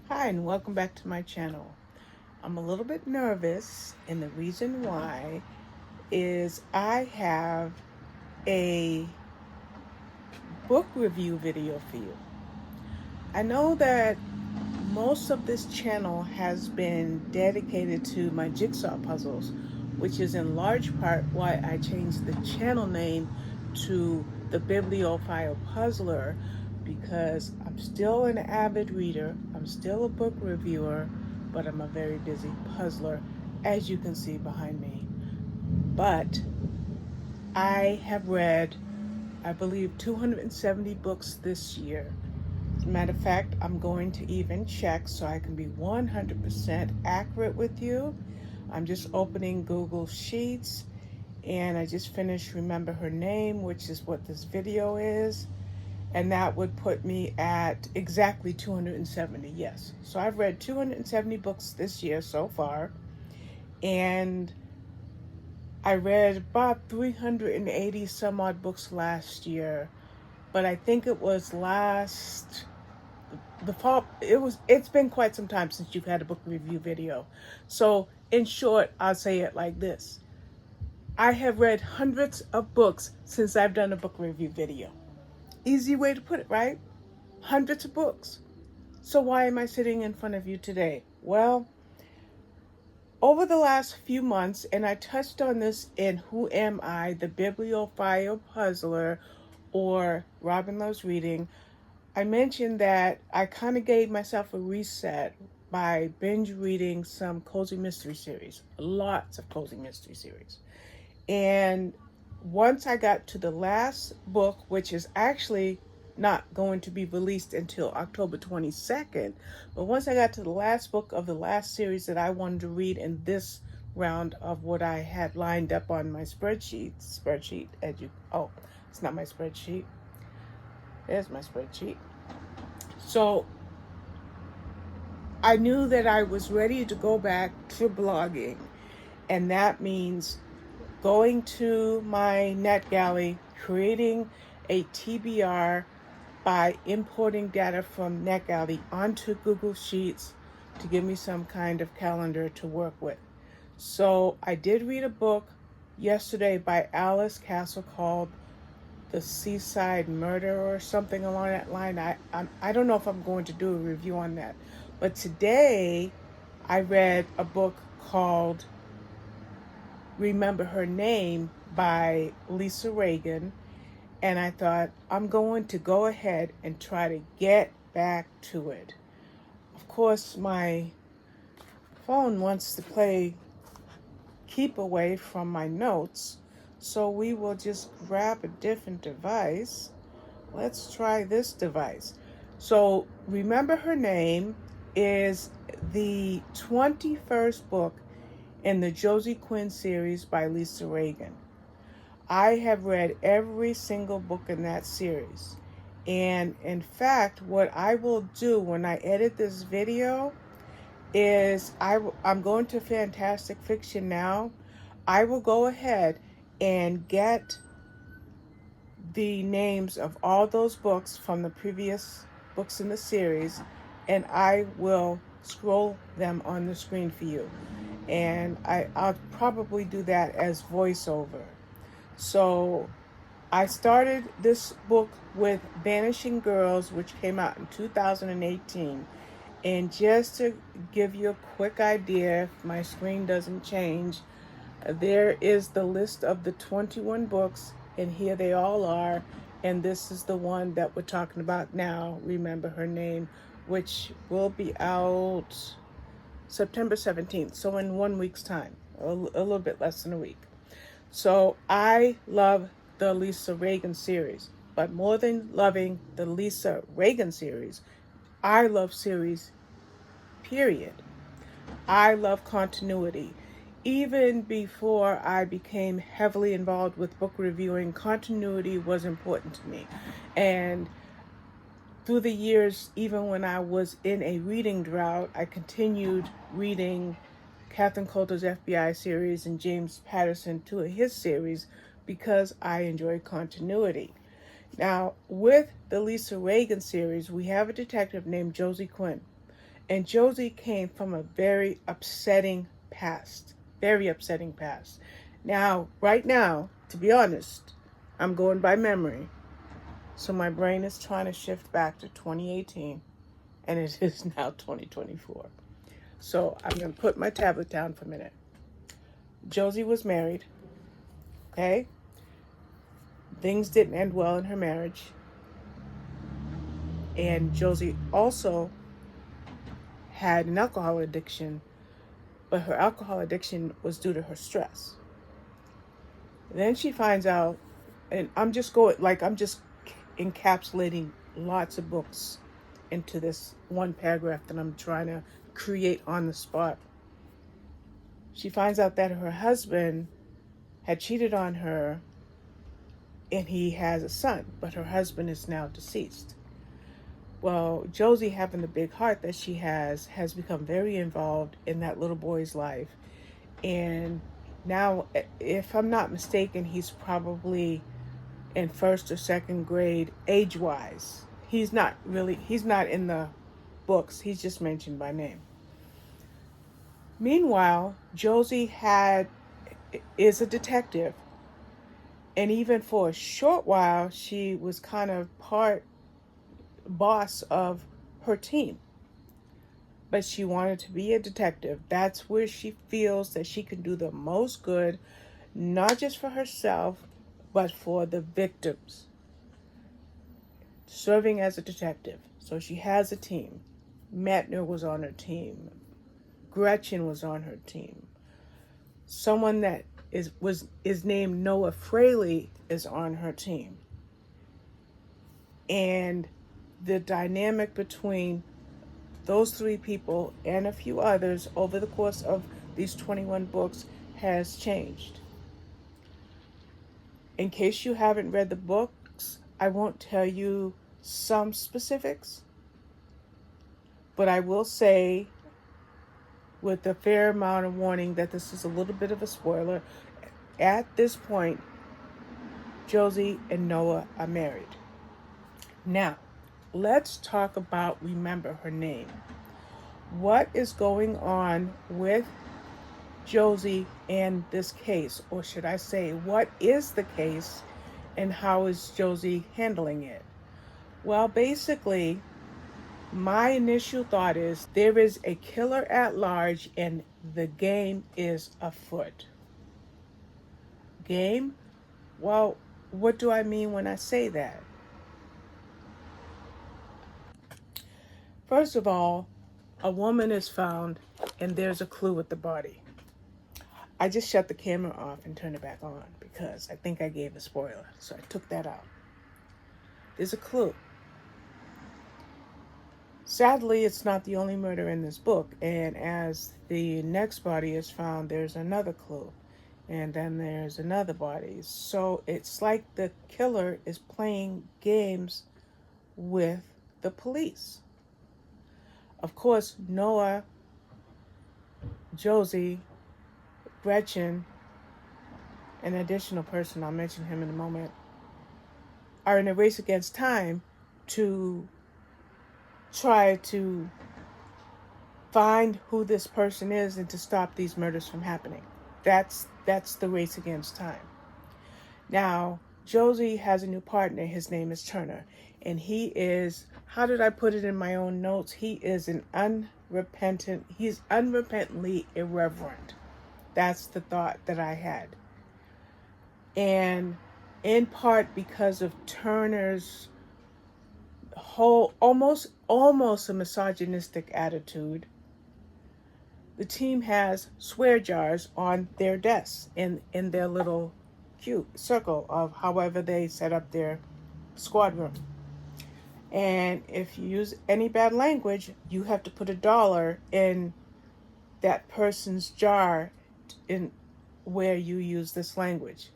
Hi, and welcome back to my channel. I'm a little bit nervous, and the reason why is I have a book review video for you. I know that most of this channel has been dedicated to my jigsaw puzzles, which is in large part why I changed the channel name to the Bibliophile Puzzler, because I'm still an avid reader, I'm still a book reviewer, but I'm a very busy puzzler, as you can see behind me. But I have read, I believe, 270 books this year. As a matter of fact, I'm going to even check so I can be 100% accurate with you. I'm just opening Google Sheets, and I just finished Remember Her Name, which is what this video is. And that would put me at exactly 270, yes. So I've read 270 books this year so far. And I read about 380 some odd books last year. But I think it was the fall. It's been quite some time since you've had a book review video. So in short, I'll say it like this: I have read hundreds of books since I've done a book review video. Easy way to put it, right? Hundreds of books. So why am I sitting in front of you today? Well, over the last few months, and I touched on this in Who Am I, the Bibliophile Puzzler, or Robin Loves Reading, I mentioned that I kind of gave myself a reset by binge reading some cozy mystery series, lots of cozy mystery series. And once I got to the last book, which is actually not going to be released until October 22nd, but once I got to the last book of the last series that I wanted to read in this round of what I had lined up on my spreadsheet, it's not my spreadsheet. There's my spreadsheet. So I knew that I was ready to go back to blogging, and that means going to my NetGalley, creating a TBR by importing data from NetGalley onto Google Sheets to give me some kind of calendar to work with. So I did read a book yesterday by Alice Castle called The Seaside Murder or something along that line. I don't know if I'm going to do a review on that. But today I read a book called Remember Her Name by Lisa Regan, and I thought I'm going to go ahead and try to get back to it. Of course, my phone wants to play keep away from my notes, so we will just grab a different device. Let's try this device. So Remember Her Name is the 21st book in the Josie Quinn series by Lisa Regan. I have read every single book in that series. And in fact, what I will do when I edit this video is I'm going to Fantastic Fiction now. I will go ahead and get the names of all those books from the previous books in the series, and I will scroll them on the screen for you. And I'll probably do that as voiceover. So I started this book with Vanishing Girls, which came out in 2018. And just to give you a quick idea, if my screen doesn't change, there is the list of the 21 books, and here they all are. And this is the one that we're talking about now, Remember Her Name, which will be out September 17th, so in 1 week's time, a little bit less than a week. So I love the Lisa Regan series, but more than loving the Lisa Regan series, I love series, period. I love continuity. Even before I became heavily involved with book reviewing, continuity was important to me. And through the years, even when I was in a reading drought, I continued reading Catherine Coulter's FBI series and James Patterson, two of his series, because I enjoy continuity. Now, with the Lisa Regan series, we have a detective named Josie Quinn. And Josie came from a very upsetting past. Very upsetting past. Now, right now, to be honest, I'm going by memory. So my brain is trying to shift back to 2018, and it is now 2024. So I'm going to put my tablet down for a minute. Josie was married, okay? Things didn't end well in her marriage. And Josie also had an alcohol addiction, but her alcohol addiction was due to her stress. Then she finds out, and I'm just encapsulating lots of books into this one paragraph that I'm trying to create on the spot. She finds out that her husband had cheated on her and he has a son, but her husband is now deceased. Well, Josie, having the big heart that she has become very involved in that little boy's life. And now, if I'm not mistaken, he's probably in first or second grade age-wise. He's not in the books. He's just mentioned by name. Meanwhile, Josie is a detective. And even for a short while, she was kind of part boss of her team. But she wanted to be a detective. That's where she feels that she can do the most good, not just for herself, but for the victims. Serving as a detective. So she has a team. Metner was on her team. Gretchen was on her team. Someone that is named Noah Fraley is on her team. And the dynamic between those three people and a few others over the course of these 21 books has changed. In case you haven't read the books, I won't tell you some specifics, but I will say with a fair amount of warning that this is a little bit of a spoiler. At this point, Josie and Noah are married. Now, let's talk about Remember Her Name. What is going on with Josie and this case? Or should I say, what is the case and how is Josie handling it? Well, basically, my initial thought is there is a killer at large and the game is afoot. Game? Well, what do I mean when I say that? First of all, a woman is found and there's a clue with the body. I just shut the camera off and turned it back on because I think I gave a spoiler, so I took that out. There's a clue. Sadly, it's not the only murder in this book, and as the next body is found, there's another clue, and then there's another body. So it's like the killer is playing games with the police. Of course, Noah, Josie, Gretchen, an additional person, I'll mention him in a moment, are in a race against time to try to find who this person is and to stop these murders from happening. That's the race against time. Now, Josie has a new partner. His name is Turner. And he is, how did I put it in my own notes? He's unrepentantly irreverent. That's the thought that I had. And in part because of Turner's whole, almost a misogynistic attitude, the team has swear jars on their desks in their little cube circle of however they set up their squad room. And if you use any bad language, you have to put $1 in that person's jar in where you use this language.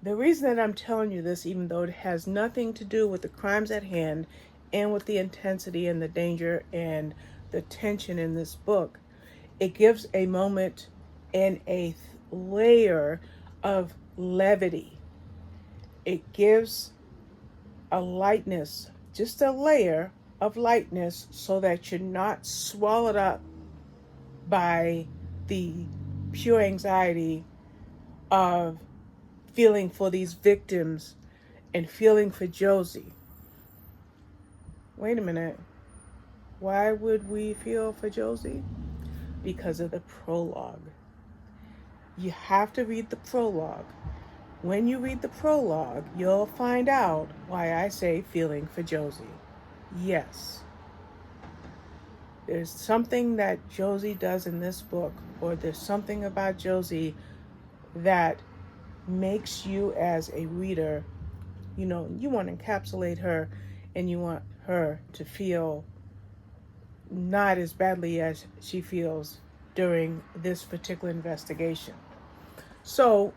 The reason that I'm telling you this, even though it has nothing to do with the crimes at hand and with the intensity and the danger and the tension in this book, it gives a moment and a layer of levity. It gives a lightness, just a layer of lightness so that you're not swallowed up by the pure anxiety of feeling for these victims and feeling for Josie. Wait a minute. Why would we feel for Josie? Because of the prologue. You have to read the prologue. When you read the prologue, you'll find out why I say feeling for Josie. Yes. There's something that Josie does in this book, or there's something about Josie that makes you as a reader, you want to encapsulate her and you want her to feel not as badly as she feels during this particular investigation. So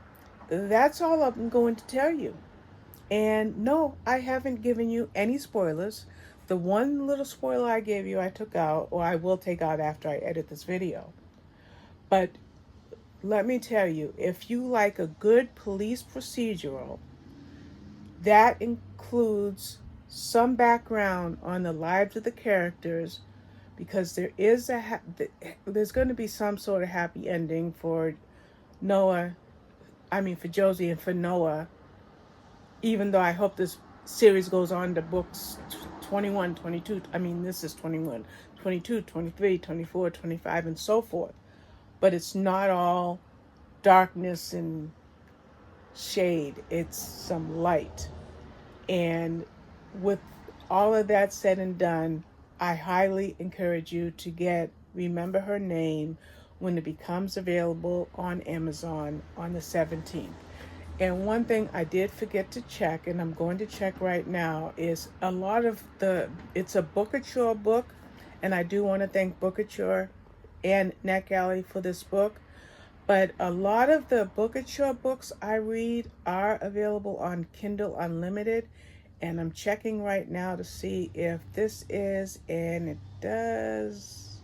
that's all I'm going to tell you. And no, I haven't given you any spoilers. The one little spoiler I gave you, I took out, or I will take out after I edit this video. But let me tell you, if you like a good police procedural, that includes some background on the lives of the characters, because there's going to be some sort of happy ending for for Josie and for Noah, even though I hope this series goes on to books 21, 22, this is 21, 22, 23, 24, 25, and so forth. But it's not all darkness and shade. It's some light. And with all of that said and done, I highly encourage you to get Remember Her Name when it becomes available on Amazon on the 17th. And one thing I did forget to check, and I'm going to check right now, is it's a Bookature book, and I do want to thank Bookature and NetGalley for this book. But a lot of the Bookature books I read are available on Kindle Unlimited, and I'm checking right now to see if this is, and it does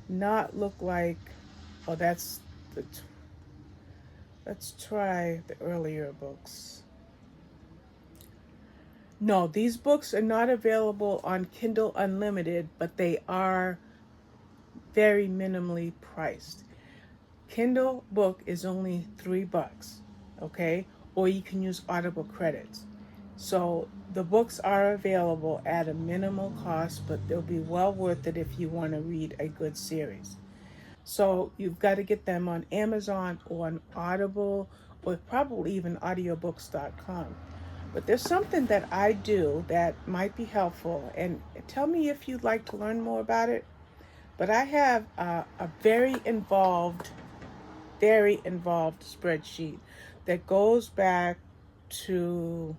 not look like, let's try the earlier books. No, these books are not available on Kindle Unlimited, but they are very minimally priced. Kindle book is only $3, okay? Or you can use Audible credits. So the books are available at a minimal cost, but they'll be well worth it if you want to read a good series. So you've got to get them on Amazon or on Audible, or probably even audiobooks.com. But there's something that I do that might be helpful, and tell me if you'd like to learn more about it. But I have a very involved spreadsheet that goes back to,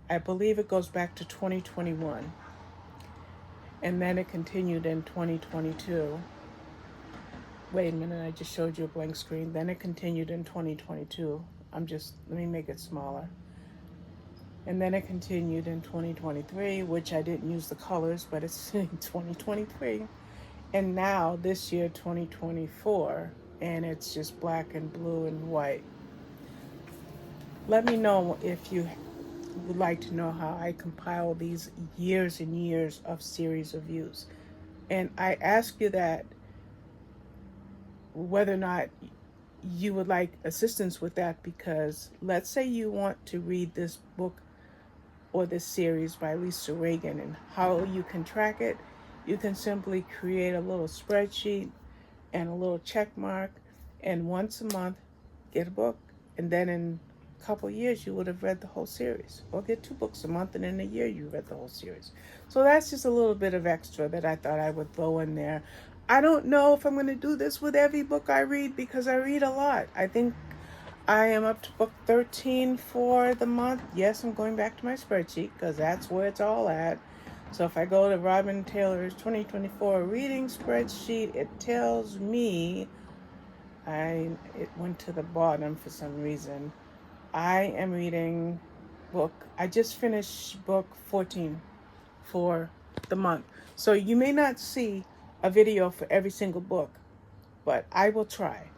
I believe it goes back to 2021. And then it continued in 2022. Wait a minute, I just showed you a blank screen. Then it continued in 2022. Let me make it smaller. And then it continued in 2023, which I didn't use the colors, but it's in 2023. And now this year, 2024, and it's just black and blue and white. Let me know if you would like to know how I compile these years and years of series reviews. And I ask you that whether or not you would like assistance with that, because let's say you want to read this book or this series by Lisa Regan, and how you can track it. You can simply create a little spreadsheet and a little check mark, and once a month get a book, and then in a couple of years you would have read the whole series, or get 2 books a month, and in a year you read the whole series. So that's just a little bit of extra that I thought I would throw in there. I don't know if I'm going to do this with every book I read, because I read a lot. I think I am up to book 13 for the month. Yes, I'm going back to my spreadsheet because that's where it's all at. So if I go to Robin Taylor's 2024 reading spreadsheet, it tells me, it went to the bottom for some reason. I am reading I just finished book 14 for the month. So you may not see a video for every single book, but I will try.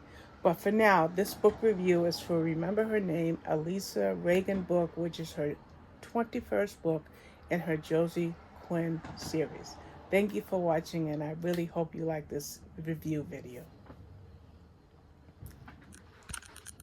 But for now, this book review is for Remember Her Name, a Lisa Regan book, which is her 21st book in her Josie twin series. Thank you for watching, and I really hope you like this review video.